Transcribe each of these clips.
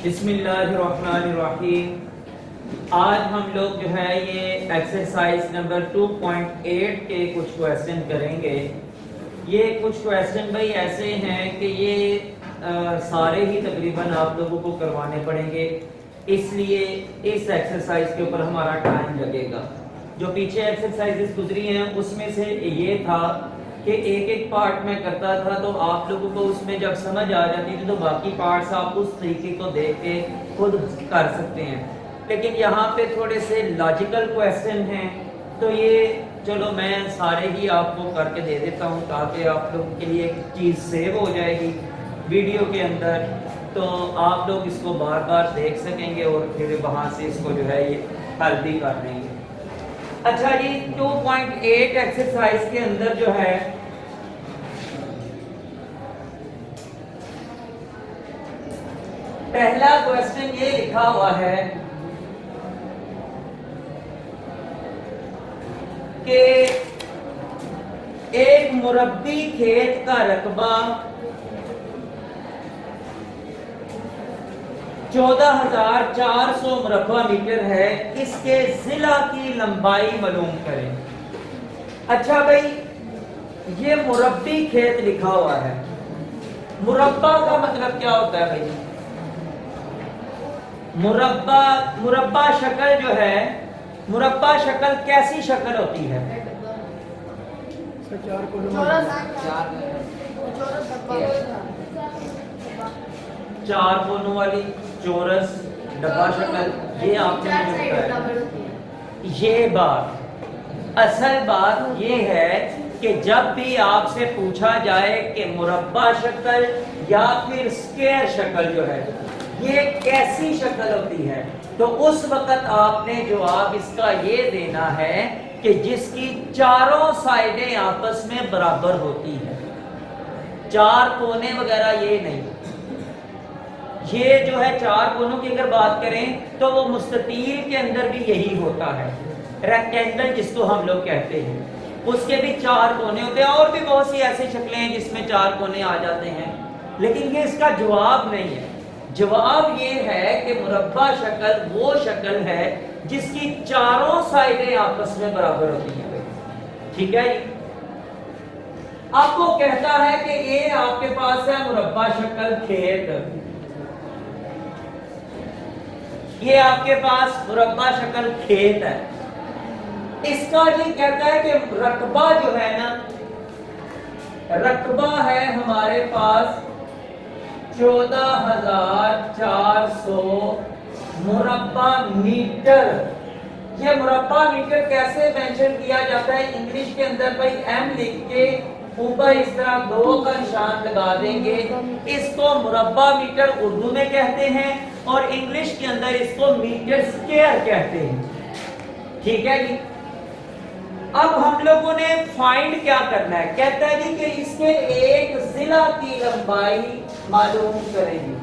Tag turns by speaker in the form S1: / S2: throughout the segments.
S1: बिस्मिल्लाहिर्रहमानिर्रहीम। आज हम लोग जो है ये एक्सरसाइज नंबर 2.8 के कुछ क्वेश्चन करेंगे। ये कुछ क्वेश्चन भाई ऐसे हैं कि ये सारे ही तकरीबन आप लोगों को करवाने पड़ेंगे, इसलिए इस एक्सरसाइज के ऊपर हमारा टाइम लगेगा। जो पीछे एक्सरसाइजेस गुजरी हैं उसमें से ये था कि एक एक पार्ट में करता था, तो आप लोगों को उसमें जब समझ आ जाती थी तो बाकी पार्ट्स आप उस तरीके को देख के खुद कर सकते हैं। लेकिन यहाँ पे थोड़े से लॉजिकल क्वेश्चन हैं, तो ये चलो मैं सारे ही आपको करके दे देता हूँ ताकि आप लोगों के लिए एक चीज़ सेव हो जाएगी वीडियो के अंदर, तो आप लोग इसको बार बार देख सकेंगे और फिर वहाँ से इसको जो है ये हल भी कर देंगे। अच्छा जी, 2.8 एक्सरसाइज के अंदर जो है पहला क्वेश्चन ये लिखा हुआ है कि एक मुरब्बी खेत का रकबा 14,400 मुरब्बा मीटर है, इसके जिला की लंबाई मालूम करें। अच्छा भाई, ये मुरब्बी खेत लिखा हुआ है, मुरब्बा का मतलब क्या होता है भाई? मुरब्बा शक्ल जो है, मुरब्बा शक्ल कैसी शक्ल होती है? चार कोनों वाली चौरस डब्बा शक्ल, ये आपने मुझे बताया। ये बात, असल बात ये है कि जब भी आपसे पूछा जाए कि मुरब्बा शक्ल या फिर स्क्वायर शक्ल जो है ये कैसी शक्ल होती है, तो उस वक्त आपने जवाब इसका ये देना है कि जिसकी चारों साइडें आपस में बराबर होती है, चार कोने वगैरह ये नहीं। ये जो है चार कोनों की अगर बात करें तो वो मुस्ततील के अंदर भी यही होता है, रेक्टेंगल जिसको हम लोग कहते हैं, उसके भी चार कोने होते हैं। और भी बहुत सी ऐसी शक्लें हैं जिसमें चार कोने आ जाते हैं, लेकिन ये इसका जवाब नहीं है। जवाब ये है कि मुरब्बा शक्ल वो शक्ल है जिसकी चारों साइडें आपस में बराबर होती हैं। ठीक है, आपको कहता है कि ये आपके पास है मुरब्बा शक्ल खेत, ये आपके पास मुरब्बा शक्ल खेत है। इसका जी कहता है कि रकबा जो है ना, रकबा है हमारे पास 14,400 मुरब्बा मीटर। ये मुरब्बा मीटर कैसे मेंशन किया जाता है? इंग्लिश के अंदर भाई एम लिख के ऊपर इस तरह 2 का निशान लगा देंगे। इसको मुरब्बा मीटर उर्दू में कहते हैं और इंग्लिश के अंदर इसको मीटर स्क्वायर कहते हैं। ठीक है जी, अब हम लोगों ने फाइंड क्या करना है? कहता है जी कि इसके एक जिला की लंबाई मालूम करेंगे।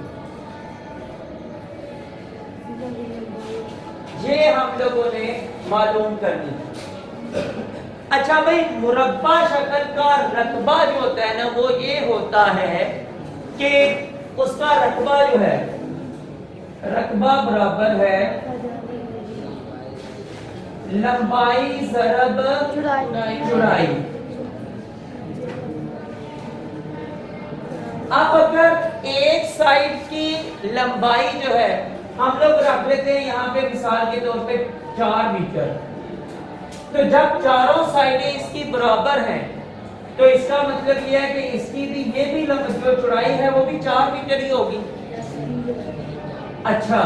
S1: ये हम लोगों ने मालूम करनी है। अच्छा भाई, मुरब्बा शक्ल का रकबा जो होता है ना, वो ये होता है कि उसका रकबा जो है, रकबा बराबर है लंबाई ज़रब चौड़ाई। अब अगर एक साइड की लंबाई जो है हम लोग रख लेते हैं यहाँ पे मिसाल के तौर पे 4 मीटर, तो जब चारों साइडें इसकी बराबर हैं तो इसका मतलब यह है कि इसकी भी ये भी जो चौड़ाई है वो भी 4 मीटर ही होगी। अच्छा,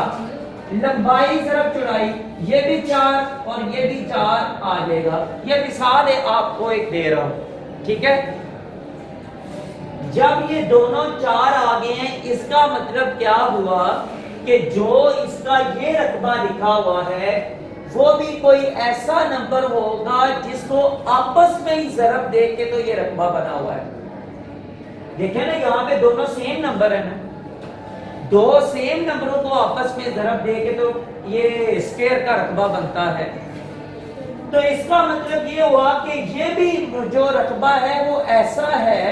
S1: लंबाई ज़रब चौड़ाई, ये भी 4 और ये भी 4 आ जाएगा। ये मिसाल है आपको एक दे रहा हूं, ठीक है। जब ये दोनों 4 आ गए हैं, इसका मतलब क्या हुआ कि जो इसका ये रकबा लिखा हुआ है वो भी कोई ऐसा नंबर होगा जिसको आपस में ही ज़रब दे के तो ये रकबा बना हुआ है। देखें ना, यहाँ पे दोनों सेम नंबर है ना, दो सेम नंबरों को आपस में ज़रब दे के तो ये स्क्वायर का रकबा बनता है। तो इसका मतलब ये हुआ कि ये भी जो रकबा है वो ऐसा है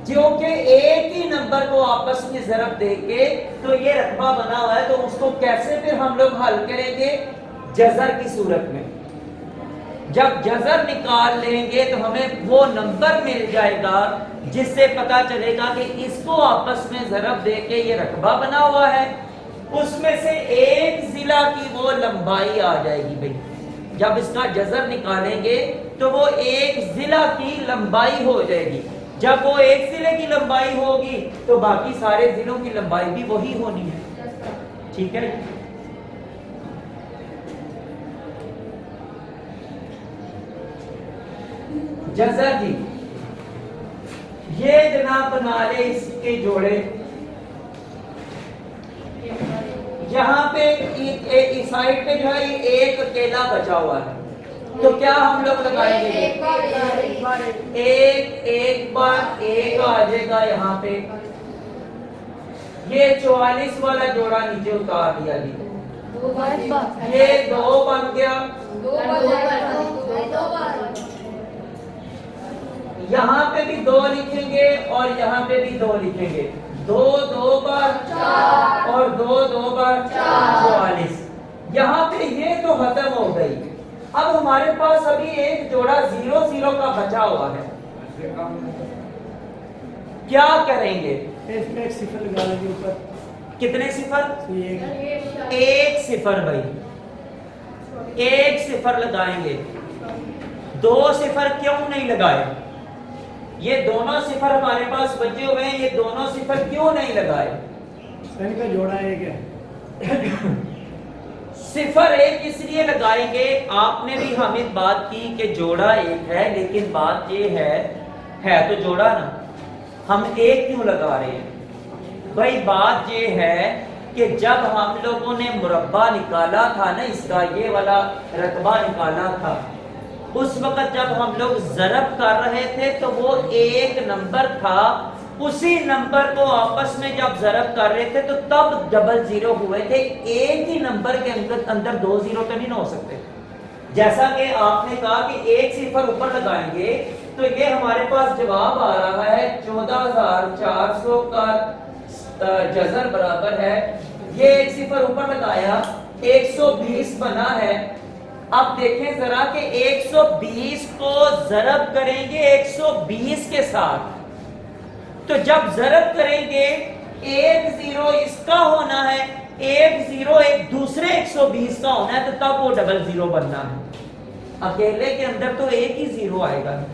S1: जो कि एक ही नंबर को आपस में ज़रब देके तो ये रकबा बना हुआ है, तो उसको कैसे फिर हम लोग हल करेंगे? जज़र की सूरत में। जब जज़र निकाल लेंगे तो हमें वो नंबर मिल जाएगा जिससे पता चलेगा कि इसको आपस में ज़रब देके ये रकबा बना हुआ है, उसमें से एक जिला की वो लंबाई आ जाएगी भाई। जब इसका जज़र निकालेंगे तो वो एक जिला की लंबाई हो जाएगी। जब वो एक जिले की लंबाई होगी तो बाकी सारे जिलों की लंबाई भी वही होनी है। ठीक है, जज़र जी ये जनाब बना ले इसके जोड़े। यहाँ पे इस साइड पे जो है ये एक अकेला बचा हुआ है, तो क्या हम लोग लगाएंगे? एक बार एक आ जाएगा यहाँ पे। ये 44 वाला जोड़ा नीचे उतार दिया जी, ये 2 बन गया। यहाँ पे भी 2 लिखेंगे और यहाँ पे भी 2 लिखेंगे। 2 2 बार 4 और 2 2 बार 44। यहाँ पे ये तो खत्म हो गई। अब हमारे पास अभी एक जोड़ा 0 0 का बचा हुआ है, क्या करेंगे?
S2: एक सिफर लगा लेंगे ऊपर।
S1: कितने सिफर? एक सिफर भाई, एक सिफर लगाएंगे। 2 सिफर क्यों नहीं लगाए? ये दोनों सिफर हमारे पास बचे हुए हैं, ये दोनों सिफर क्यों नहीं लगाए?
S2: का जोड़ा एक है।
S1: सिफर एक इसलिए लगाएंगे, आपने भी हामिद बात की कि जोड़ा एक है, लेकिन बात ये है तो जोड़ा ना, हम एक क्यों लगा रहे हैं? भाई बात ये है कि जब हम लोगों ने मुरब्बा निकाला था ना, इसका ये वाला रकबा निकाला था, उस वक्त जब हम लोग ज़रब कर रहे थे तो वो एक नंबर था, उसी नंबर को आपस में जब ज़रब कर रहे थे तो तब डबल जीरो हुए थे। एक ही नंबर के अंदर 2 जीरो तो नहीं हो सकते। जैसा कि आपने कहा कि एक सिफर ऊपर लगाएंगे तो ये हमारे पास जवाब आ रहा है 14,400 का जज़र बराबर है। ये एक सिफर ऊपर लगाया 120 बना है। अब देखें जरा कि 120 को ज़रब करेंगे 120 के साथ, तो जब ज़रब करेंगे एक जीरो इसका होना है, एक जीरो एक दूसरे 120 का होना है, तो तब वो डबल जीरो बनना है। अकेले के अंदर तो एक ही जीरो आएगा,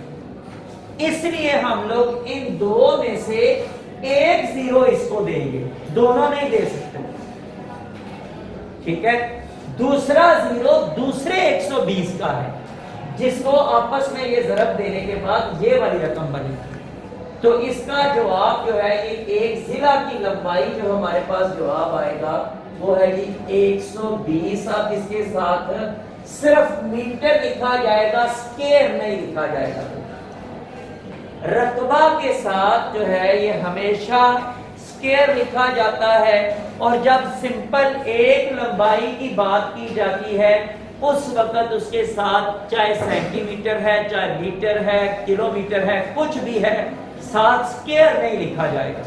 S1: इसलिए हम लोग इन दो में से एक जीरो इसको देंगे, दोनों नहीं दे सकते। ठीक है, दूसरा जीरो दूसरे 120 का है, जिसको आपस में ये ज़रब देने के बाद ये वाली रकम बनी। तो इसका जवाब जो है ये एक जिला की लंबाई जो हमारे पास जवाब आएगा वो है जी 120। अब इसके साथ सिर्फ मीटर लिखा जाएगा, स्क्वायर नहीं लिखा जाएगा। रकबा के साथ जो है ये हमेशा स्क्वायर लिखा जाता है, और जब सिंपल एक लंबाई की बात की जाती है उस वक्त उसके साथ चाहे सेंटीमीटर है, चाहे मीटर है, किलोमीटर है, कुछ भी है, साथ स्क्वायर नहीं लिखा जाएगा।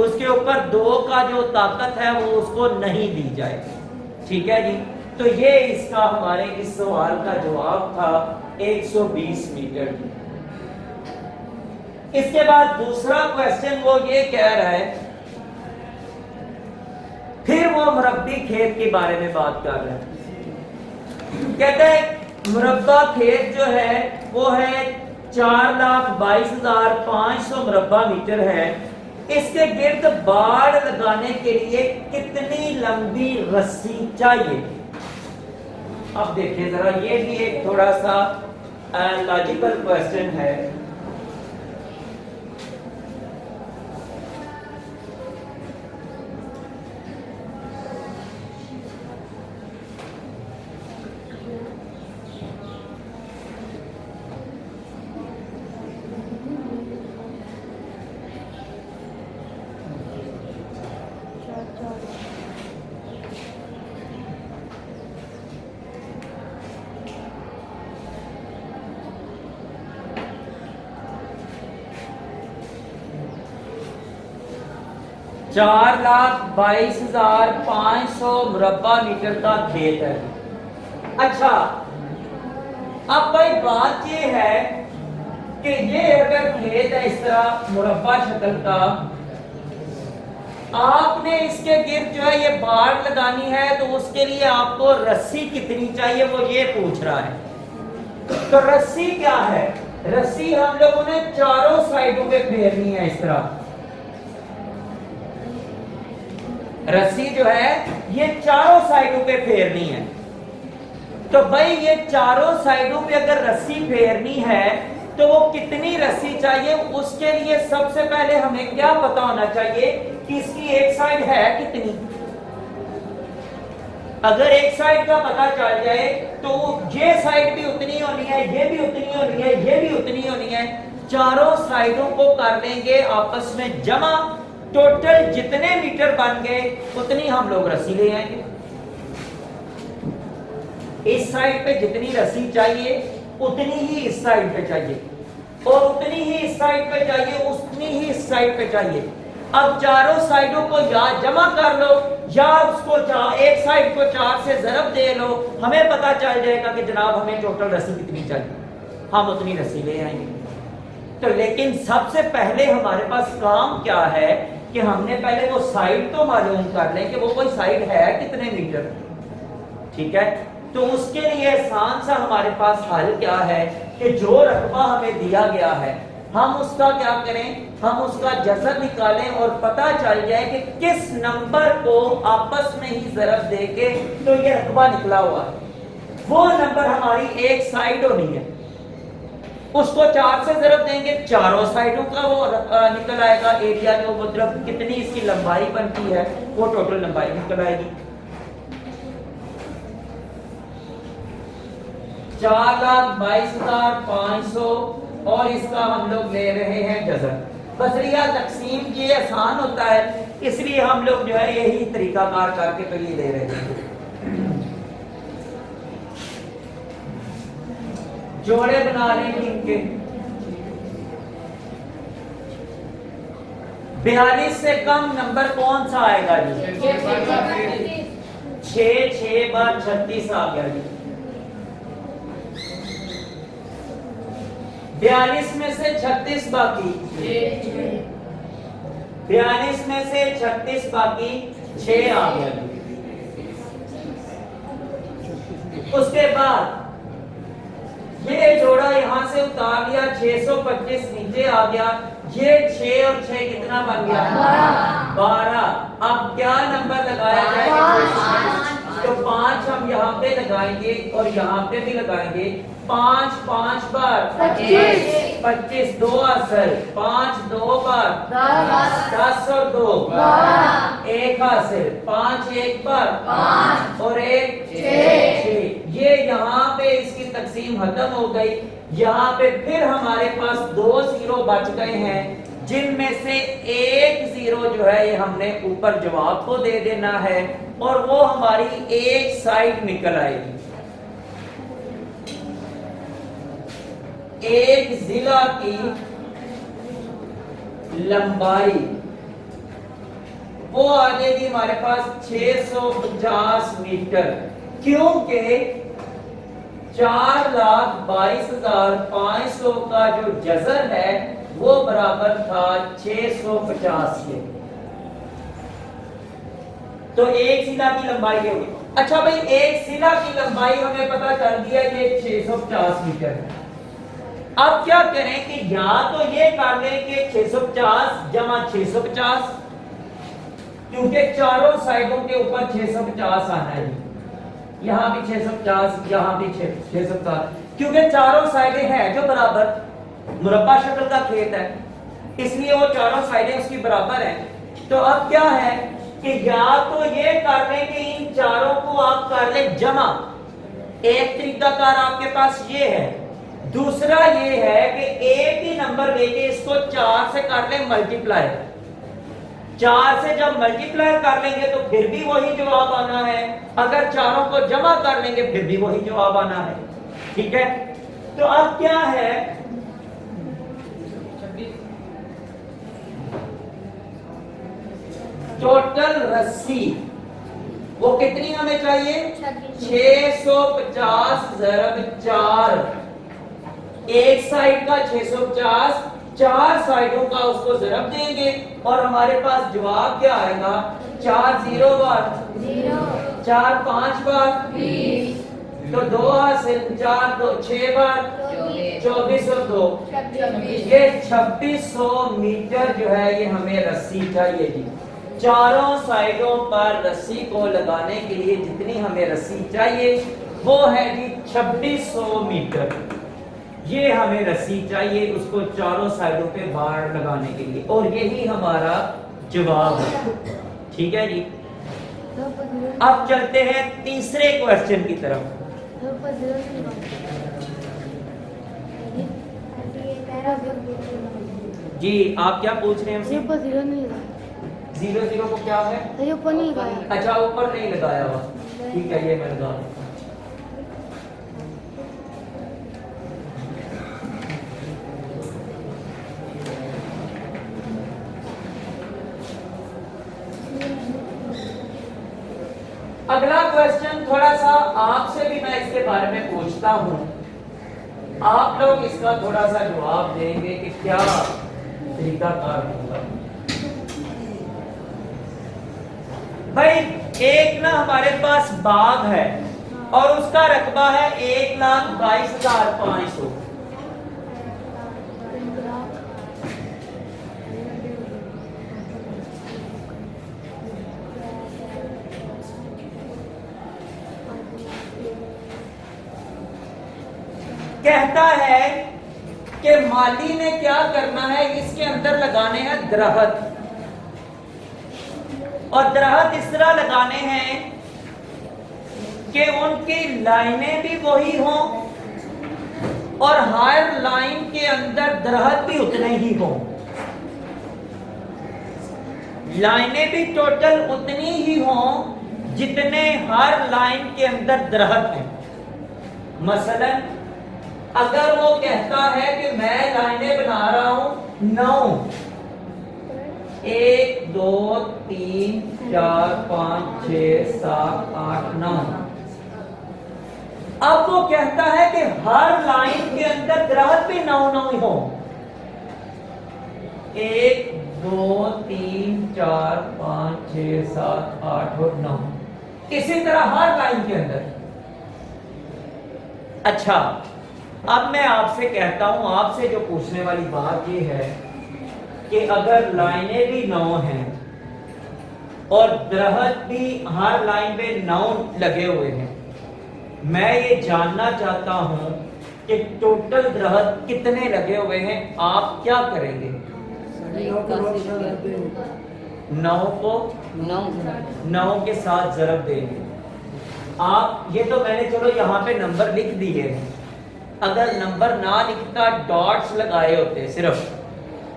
S1: उसके ऊपर 2 का जो ताकत है वो उसको नहीं दी जाएगी। ठीक है जी, तो ये इसका हमारे इस सवाल का जवाब था 120 मीटर। इसके बाद दूसरा क्वेश्चन वो ये कह रहा है, फिर वो मुरब्बी खेत के बारे में बात कर रहे हैं। कहते हैं मुरब्बा खेत जो है वो है 4,22,500 मुरब्बा मीटर है। इसके गिर्द बाड़ लगाने के लिए कितनी लंबी रस्सी चाहिए? अब देखिए जरा, ये भी एक थोड़ा सा लॉजिकल क्वेश्चन है। 4,22,500 मुरब्बा मीटर का खेत है। अच्छा, अब भाई बात ये है कि ये अगर खेत है इस तरह मुरब्बा शक्ल का, आपने इसके गिर्द जो है ये बाड़ लगानी है, तो उसके लिए आपको रस्सी कितनी चाहिए वो ये पूछ रहा है। तो रस्सी क्या है? रस्सी हम लोगों ने चारों साइडों पे फेरनी है इस तरह। रस्सी जो है ये चारों साइडों पे फेरनी है। तो भाई ये चारों साइडों पे अगर रस्सी फेरनी है तो वो कितनी रस्सी चाहिए? उसके लिए सबसे पहले हमें क्या पता होना चाहिए कि इसकी एक साइड है कितनी। अगर एक साइड का पता चल जाए तो ये साइड भी उतनी होनी है, ये भी उतनी होनी है, ये भी उतनी होनी है। चारों साइडों को कर लेंगे आपस में जमा, टोटल जितने मीटर बन गए उतनी हम लोग रस्सी ले आएंगे। इस साइड पे जितनी रस्सी चाहिए उतनी ही इस साइड पे चाहिए, और उतनी ही इस साइड पे चाहिए, उतनी ही इस साइड पे चाहिए। अब चारों साइडों को या जमा कर लो या उसको एक साइड को 4 से ज़रब दे लो, हमें पता चल जाएगा कि जनाब हमें टोटल रस्सी कितनी चाहिए, हम उतनी रस्सी ले आएंगे। तो लेकिन सबसे पहले हमारे पास काम क्या है कि हमने पहले वो साइड तो मालूम कर लें कि वो कोई साइड है कितने मीटर। ठीक है, तो उसके लिए आसान सा हमारे पास हल क्या है कि जो रकबा हमें दिया गया है हम उसका क्या करें, हम उसका जज़र निकालें और पता चल जाए कि किस नंबर को आपस में ही ज़रब देके तो ये रकबा निकला हुआ है। वो नंबर हमारी एक साइड होनी है, उसको 4 से ज़रब देंगे, चारों साइडों का वो निकल आएगा एरिया, जो मतलब कितनी इसकी लंबाई बनती है वो टोटल लंबाई निकल आएगी। 4,22,500 और इसका हम लोग ले रहे हैं जज़र। बसरिया तकसीम ये आसान होता है, इसलिए हम लोग जो है यही तरीकाकार करके तो ये ले रहे हैं। जोड़े बना लेंगे इनके। 42 से कम नंबर कौन सा आएगा जी? 6 बार 36 आ गया जी। 42 में से 36 बाकी, 42 में से 36 बाकी 6 आ गया। उसके बाद ये जोड़ा यहां से उतार लिया, 625 नीचे आ गया। ये 6 और 6 कितना बन गया? 12। अब क्या नंबर लगाया जाएगा? तो 5 हम यहाँ पे लगाएंगे और यहाँ पे भी लगाएंगे। 5 बार 25, 2 असल, 5 2 बार 10 और 2 1 हासिल, 5 1 बार 5 और 1 6। ये यहाँ पे इसकी तकसीम खत्म हो गई। यहाँ पे फिर हमारे पास 2 जीरो बच गए हैं, जिनमें से एक जीरो जो है ये हमने ऊपर जवाब को दे देना है और वो हमारी एक साइड निकल आएगी। एक जिला की लंबाई वो आ जाएगी हमारे पास 650 मीटर, क्योंकि 4,22,500 का जो जज़र है वो बराबर था 650 के। तो एक सिला की लंबाई ये होगी। अच्छा भाई, एक सिला की लंबाई हमें पता चल दिया ये 650 मीटर है। अब क्या करें कि या तो ये कर लें कि 650 जमा 650, क्योंकि चारों साइडों के ऊपर 650 आना है। यहां भी 650, यहां भी 650, क्योंकि चारों साइडें हैं जो बराबर, मुरब्बा शक्ल का खेत है इसलिए वो चारों साइडें उसकी बराबर हैं। तो अब क्या है कि या तो ये कर लें कि इन चारों को आप कर लें जमा, एक तरीकाकार आपके पास ये है। दूसरा ये है कि एक ही नंबर लेके इसको 4 से कर लें मल्टीप्लाई। 4 से जब मल्टीप्लाई कर लेंगे तो फिर भी वही जवाब आना है, अगर चारों को जमा कर लेंगे फिर भी वही जवाब आना है। ठीक है, तो अब क्या है, टोटल रस्सी वो कितनी हमें चाहिए? 650 ज़रब 4। एक साइड का 650, 4 साइडों का उसको ज़रब देंगे और हमारे पास जवाब क्या आएगा? 4 0 बार 4 5 बार
S3: 20
S1: तो 2 हासिल, 4 2 6 बार 24 और 2 ये 2600 मीटर जो है ये हमें रस्सी चाहिए जी। चारों साइडों पर रस्सी को लगाने के लिए जितनी हमें रस्सी चाहिए वो है जी 2600 मीटर। ये हमें रस्सी चाहिए उसको चारों साइडों पे बार लगाने के लिए और यही हमारा जवाब है। ठीक है जी। अब चलते हैं तीसरे क्वेश्चन की तरफ। जी आप क्या पूछ रहे हैं हमसे? 0 0 को क्या है? अच्छा ऊपर नहीं लगाया हुआ, ठीक है ये मैं लगा दूं। अगला क्वेश्चन थोड़ा सा आपसे भी मैं इसके बारे में पूछता हूं, आप लोग इसका थोड़ा सा जवाब देंगे कि क्या तरीका कार होगा। भाई एक ना हमारे पास बाग है और उसका रकबा है 1,22,500। कहता है कि माली ने क्या करना है, इसके अंदर लगाने हैं दरख्त और दरख्त इस तरह लगाने हैं कि उनकी लाइनें भी वही हों और हर लाइन के अंदर दरख्त भी उतने ही हों। लाइनें भी टोटल उतनी ही हों जितने हर लाइन के अंदर दरख्त हैं। मसलन अगर वो कहता है कि मैं लाइनें बना रहा हूं 9, 1 2 3 4 5 6 7 8 9, अब वो कहता है कि हर लाइन के अंदर दरख्त भी 9 9 ही हो। 1 2 3 4 5 6 7 8 और 9, इसी तरह हर लाइन के अंदर। अच्छा अब मैं आपसे कहता हूं, आपसे जो पूछने वाली बात ये है कि अगर लाइनें भी 9 हैं और दरख्त भी हर लाइन पे 9 लगे हुए हैं, मैं ये जानना चाहता हूं कि टोटल दरख्त कितने लगे हुए हैं, आप क्या करेंगे? 9 को 9 के साथ ज़रब देंगे आप। ये तो मैंने चलो यहाँ पे नंबर लिख दिए हैं, अगर नंबर ना लिखता डॉट्स लगाए होते सिर्फ,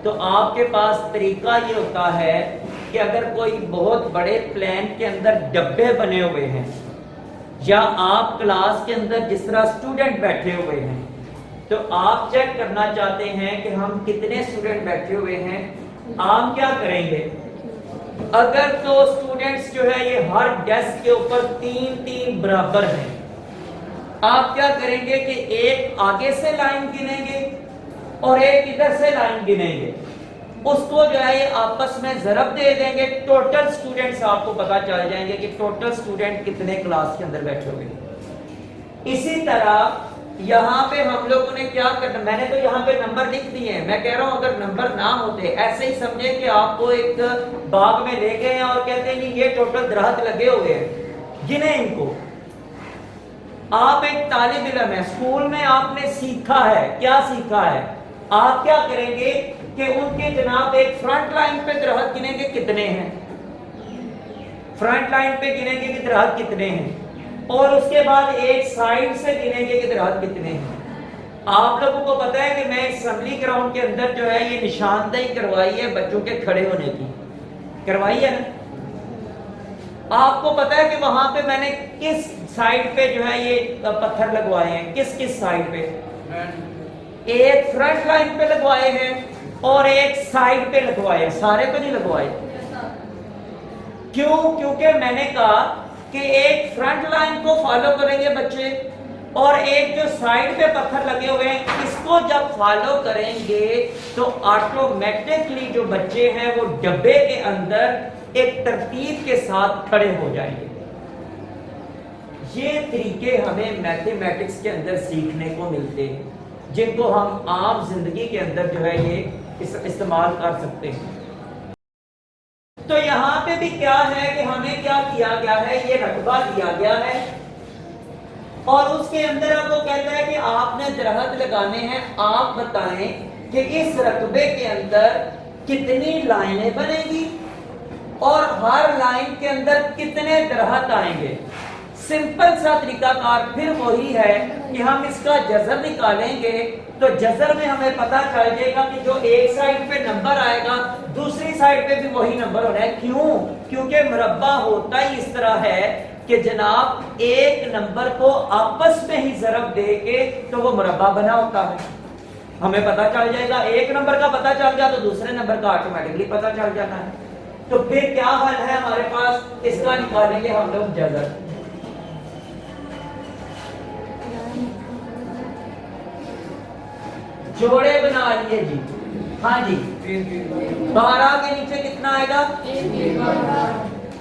S1: तो आपके पास तरीका ये होता है कि अगर कोई बहुत बड़े प्लान के अंदर डब्बे बने हुए हैं या आप क्लास के अंदर जिस तरह स्टूडेंट बैठे हुए हैं, तो आप चेक करना चाहते हैं कि हम कितने स्टूडेंट बैठे हुए हैं, आप क्या करेंगे? अगर तो स्टूडेंट्स जो है ये हर डेस्क के ऊपर 3-3 बराबर हैं, आप क्या करेंगे कि एक आगे से लाइन गिनेंगे और एक इधर से लाइन गिनेंगे, उसको जो है ये आपस में ज़रब दे देंगे, टोटल स्टूडेंट्स आपको पता चल जाएंगे कि टोटल स्टूडेंट कितने क्लास के अंदर बैठे हुए। इसी तरह यहाँ पे हम लोगों ने क्या करना, मैंने तो यहाँ पे नंबर लिख दिए हैं, मैं कह रहा हूँ अगर नंबर ना होते, ऐसे ही समझे कि आपको एक बाग में ले गए हैं और कहते हैं कि ये टोटल दरख्त लगे हुए हैं, गिने इनको। आप एक तालिब इल्म है, स्कूल में आपने सीखा है, क्या सीखा है? आप क्या करेंगे कि उनके जनाब एक फ्रंट लाइन पे दरख्त गिनेंगे कितने हैं, फ्रंट लाइन पे गिनेंगे कि दरख्त कितने हैं, और उसके बाद एक साइड से गिनेंगे कि दरख्त कितने हैं। आप लोगों को पता है कि मैं असेंबली ग्राउंड के अंदर जो है ये निशानदेही करवाई है बच्चों के खड़े होने की, करवाई है ना? आपको पता है कि वहां पे मैंने किस साइड पे जो है ये पत्थर लगवाए हैं, किस किस साइड पे? एक फ्रंट लाइन पे लगवाए हैं और एक साइड पे लगवाए हैं, सारे पे नहीं लगवाए। क्यों? क्योंकि मैंने कहा कि एक फ्रंट लाइन को फॉलो करेंगे बच्चे और एक जो साइड पे पत्थर लगे हुए हैं इसको जब फॉलो करेंगे तो ऑटोमेटिकली जो बच्चे हैं वो डब्बे के अंदर एक तरतीब के साथ खड़े हो जाएंगे। ये तरीके हमें मैथमेटिक्स के अंदर सीखने को मिलते हैं जिनको हम आम जिंदगी के अंदर जो है ये इस्तेमाल कर सकते हैं। तो यहां पे भी क्या है कि हमें क्या किया गया है, ये रकबा दिया गया है और उसके अंदर आपको कहता है कि आपने दरख्त लगाने हैं। आप बताएं कि इस रकबे के अंदर कितनी लाइनें बनेगी और हर लाइन के अंदर कितने दरख्त आएंगे। सिंपल सा तरीकाकार फिर वही है कि हम इसका जज़र निकालेंगे तो जज़र में हमें पता चल जाएगा कि जो एक साइड पे नंबर आएगा दूसरी साइड पे भी वही नंबर होना है। क्यों? क्योंकि मुरब्बा होता ही इस तरह है कि जनाब एक नंबर को आपस में ही ज़रब दे के तो वो मुरब्बा बना होता है। हमें पता चल जाएगा, एक नंबर का पता चल गया तो दूसरे नंबर का ऑटोमेटिकली पता चल जाना है। तो फिर क्या हल है हमारे पास, इसका निकालेंगे हम लोग जज़र। जोड़े बना लिए जी। हाँ जी, 12 के नीचे कितना आएगा?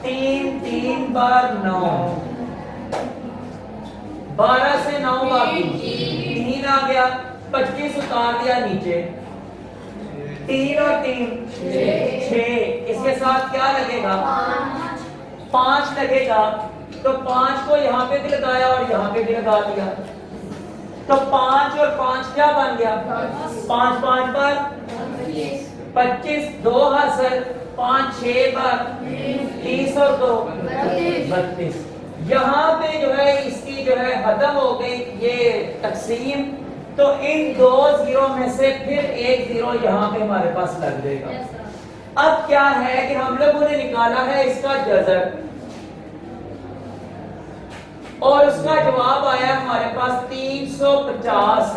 S1: 3 3 बार 9, 12 से 9 बाकी 3 आ गया, 25 उतार दिया नीचे, 3 और 3 6, इसके साथ क्या लगेगा? 5 लगेगा। तो 5 को यहाँ पे भी लगाया और यहाँ पे भी लगा दिया तो 5 और 5 क्या बन गया? 5 5 बार 25, 2 हासिल, 5 6 बार 30 और 2 32। यहाँ पे जो है इसकी जो है खत्म हो गई ये तकसीम। तो इन 2 जीरो में से फिर एक जीरो यहाँ पे हमारे पास लग जाएगा। अब क्या है कि हम लोगों ने निकाला है इसका जज़र और उसका जवाब आया हमारे पास 350।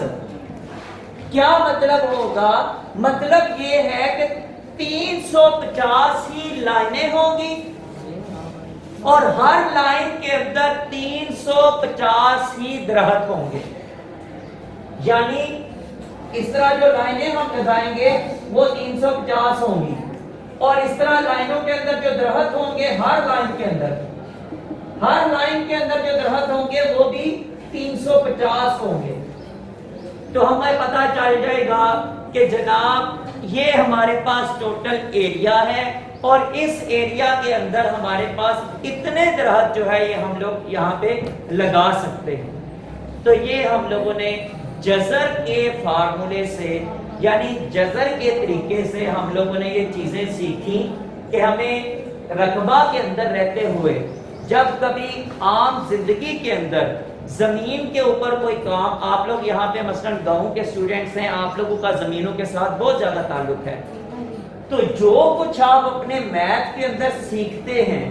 S1: क्या मतलब होगा? मतलब ये है कि 350 ही लाइनें होंगी और हर लाइन के अंदर 350 ही दरख्त होंगे। यानी इस तरह जो लाइनें हम लगाएंगे वो 350 होंगी और इस तरह लाइनों के अंदर जो दरख्त होंगे हर लाइन के अंदर जो दरख्त होंगे वो भी 350 होंगे। तो हमें पता चल जाएगा कि जनाब ये हमारे पास टोटल एरिया है और इस एरिया के अंदर हमारे पास इतने दरख्त जो है ये हम लोग यहाँ पे लगा सकते हैं। तो ये हम लोगों ने जज़र के फार्मूले से यानी जज़र के तरीके से हम लोगों ने ये चीजें सीखी कि हमें रकबा के अंदर रहते हुए जब कभी आम जिंदगी के अंदर जमीन के ऊपर कोई काम, आप लोग यहाँ पे मसलन गांव के स्टूडेंट्स हैं, आप लोगों का जमीनों के साथ बहुत ज्यादा ताल्लुक है, तो जो कुछ आप अपने मैथ के अंदर सीखते हैं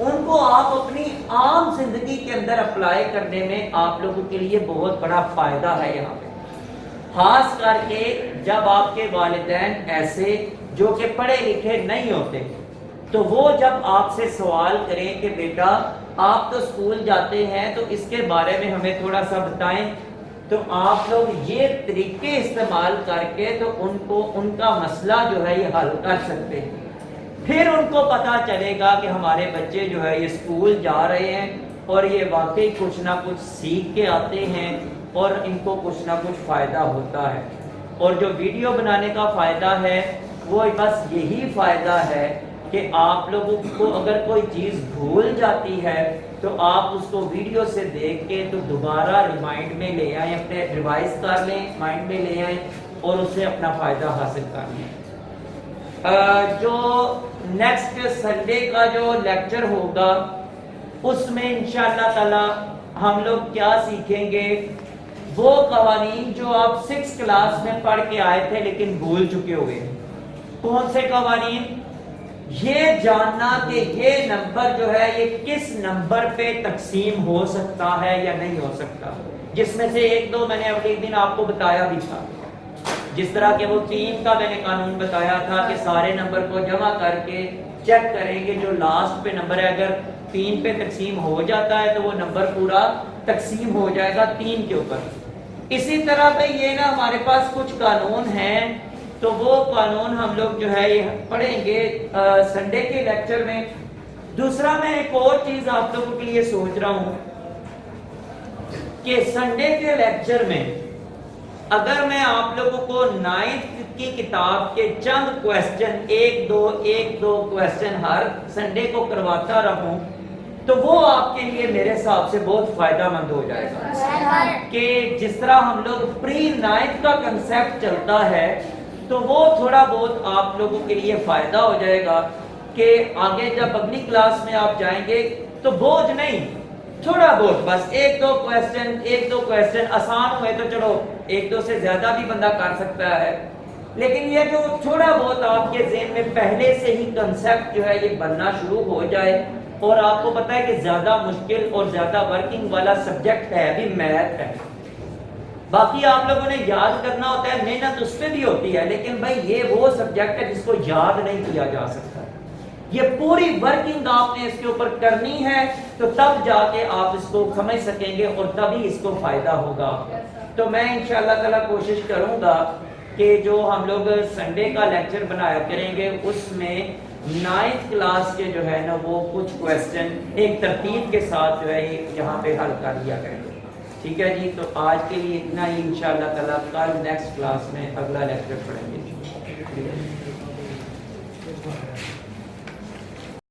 S1: उनको आप अपनी आम जिंदगी के अंदर अप्लाई करने में आप लोगों के लिए बहुत बड़ा फायदा है। यहाँ पे खास करके जब आपके वालिदैन ऐसे जो कि पढ़े लिखे नहीं होते तो वो जब आपसे सवाल करें कि बेटा आप तो स्कूल जाते हैं तो इसके बारे में हमें थोड़ा सा बताएं, तो आप लोग ये तरीके इस्तेमाल करके तो उनको उनका मसला जो है ये हल कर सकते हैं। फिर उनको पता चलेगा कि हमारे बच्चे जो है ये स्कूल जा रहे हैं और ये वाकई कुछ ना कुछ सीख के आते हैं और इनको कुछ ना कुछ फ़ायदा होता है। और जो वीडियो बनाने का फ़ायदा है वो बस यही फ़ायदा है कि आप लोगों को अगर कोई चीज़ भूल जाती है तो आप उसको वीडियो से देख के तो दोबारा रिमाइंड में ले आए, अपने रिवाइज कर लें, माइंड में ले आए और उससे अपना फ़ायदा हासिल कर लें। जो नेक्स्ट संडे का जो लेक्चर होगा उसमें इंशाअल्लाह ताला हम लोग क्या सीखेंगे, वो कवानीन जो आप 6th क्लास में पढ़ के आए थे लेकिन भूल चुके हुए। कौन से कवानीन? ये जानना कि ये नंबर जो है ये किस नंबर पे तकसीम हो सकता है या नहीं हो सकता, जिसमें से एक दो मैंने अगले दिन आपको बताया भी था। जिस तरह के वो 3 का मैंने कानून बताया था कि सारे नंबर को जमा करके चेक करेंगे जो लास्ट पे नंबर है, अगर 3 पे तकसीम हो जाता है तो वो नंबर पूरा तकसीम हो जाएगा 3 के ऊपर। इसी तरह पे ये ना हमारे पास कुछ कानून हैं, तो वो कानून हम लोग जो है ये पढ़ेंगे संडे के लेक्चर में। दूसरा मैं एक और चीज आप लोगों के लिए सोच रहा हूं कि संडे के लेक्चर में अगर मैं आप लोगों को 9th की किताब के चंद क्वेश्चन एक दो क्वेश्चन हर संडे को करवाता रहूं तो वो आपके लिए मेरे हिसाब से बहुत फायदामंद हो जाएगा। कि जिस तरह हम लोग प्री 9th का कंसेप्ट चलता है तो वो थोड़ा बहुत आप लोगों के लिए फायदा हो जाएगा कि आगे जब अगली क्लास में आप जाएंगे तो बोझ नहीं, थोड़ा बहुत बस एक दो क्वेश्चन आसान हुए तो चलो 1-2 से ज्यादा भी बंदा कर सकता है, लेकिन ये जो थोड़ा बहुत आपके ज़हन में पहले से ही कंसेप्ट जो है ये बनना शुरू हो जाए। और आपको पता है कि ज्यादा मुश्किल और ज्यादा वर्किंग वाला सब्जेक्ट है भी मैथ है। बाकी आप लोगों ने याद करना होता है, मेहनत उस पर भी होती है, लेकिन भाई ये वो सब्जेक्ट है जिसको याद नहीं किया जा सकता। ये पूरी वर्किंग आपने इसके ऊपर करनी है तो तब जाके आप इसको समझ सकेंगे और तभी इसको फायदा होगा। तो मैं इंशाअल्लाह ताला कोशिश करूंगा कि जो हम लोग संडे का लेक्चर बनाया करेंगे उसमें 9th क्लास के जो है ना वो कुछ क्वेश्चन एक तरतीब के साथ जो है यहाँ पे हल कर दिया करेंगे। ठीक है जी, तो आज के लिए इतना ही। इंशाअल्लाह ताला कल नेक्स्ट क्लास में अगला लेक्चर पढ़ेंगे।